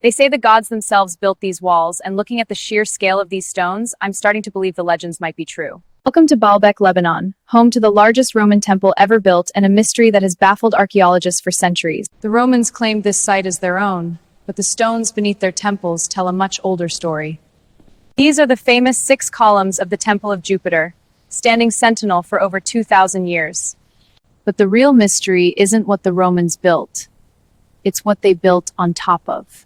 They say the gods themselves built these walls, and looking at the sheer scale of these stones, I'm starting to believe the legends might be true. Welcome to Baalbek, Lebanon, home to the largest Roman temple ever built and a mystery that has baffled archaeologists for centuries. The Romans claimed this site as their own, but the stones beneath their temples tell a much older story. These are the famous 6 columns of the Temple of Jupiter, standing sentinel for over 2,000 years. But the real mystery isn't what the Romans built. It's what they built on top of.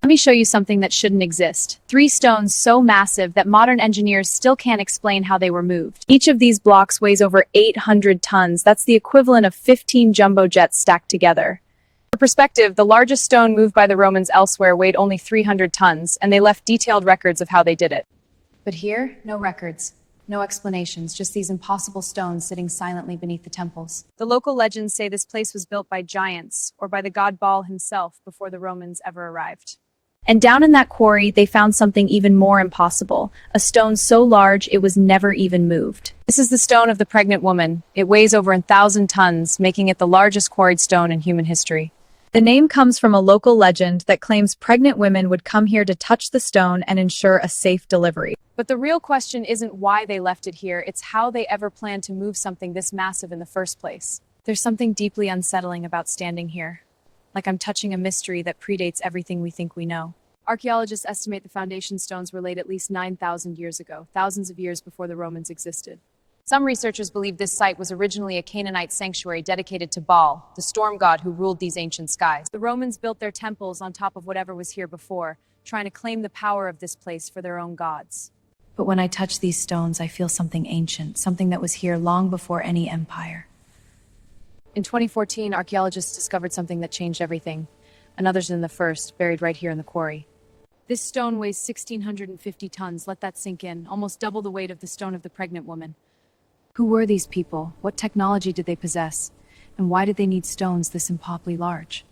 Let me show you something that shouldn't exist. 3 stones so massive that modern engineers still can't explain how they were moved. Each of these blocks weighs over 800 tons. That's the equivalent of 15 jumbo jets stacked together. For perspective, the largest stone moved by the Romans elsewhere weighed only 300 tons, and they left detailed records of how they did it. But here, no records. No explanations, just these impossible stones sitting silently beneath the temples. The local legends say this place was built by giants, or by the god Baal himself, before the Romans ever arrived. And down in that quarry, they found something even more impossible, a stone so large it was never even moved. This is the stone of the pregnant woman. It weighs over 1,000 tons, making it the largest quarried stone in human history. The name comes from a local legend that claims pregnant women would come here to touch the stone and ensure a safe delivery. But the real question isn't why they left it here, it's how they ever planned to move something this massive in the first place. There's something deeply unsettling about standing here, like I'm touching a mystery that predates everything we think we know. Archaeologists estimate the foundation stones were laid at least 9,000 years ago, thousands of years before the Romans existed. Some researchers believe this site was originally a Canaanite sanctuary dedicated to Baal, the storm god who ruled these ancient skies. The Romans built their temples on top of whatever was here before, trying to claim the power of this place for their own gods. But when I touch these stones, I feel something ancient, something that was here long before any empire. In 2014, archaeologists discovered something that changed everything. Another's than the first, buried right here in the quarry. This stone weighs 1,650 tons, let that sink in, almost double the weight of the stone of the pregnant woman. Who were these people? What technology did they possess? And why did they need stones this impossibly large?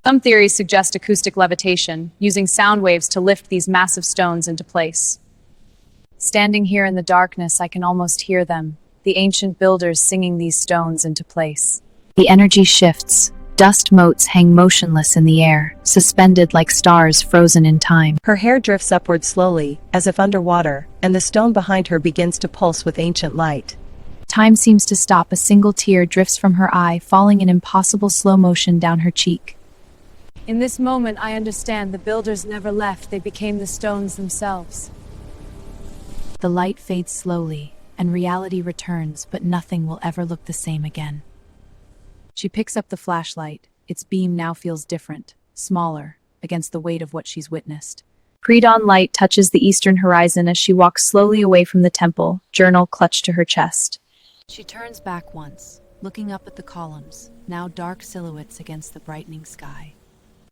Some theories suggest acoustic levitation, using sound waves to lift these massive stones into place. Standing here in the darkness, I can almost hear them, the ancient builders singing these stones into place. The energy shifts. Dust motes hang motionless in the air, suspended like stars frozen in time. Her hair drifts upward slowly, as if underwater, and the stone behind her begins to pulse with ancient light. Time seems to stop. A single tear drifts from her eye, falling in impossible slow motion down her cheek. In this moment, I understand the builders never left. They became the stones themselves. The light fades slowly, and reality returns, but nothing will ever look the same again. She picks up the flashlight. Its beam now feels different, smaller, against the weight of what she's witnessed. Pre-dawn light touches the eastern horizon as she walks slowly away from the temple, journal clutched to her chest. She turns back once, looking up at the columns, now dark silhouettes against the brightening sky.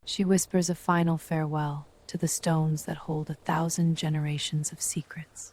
She whispers a final farewell to the stones that hold 1,000 generations of secrets.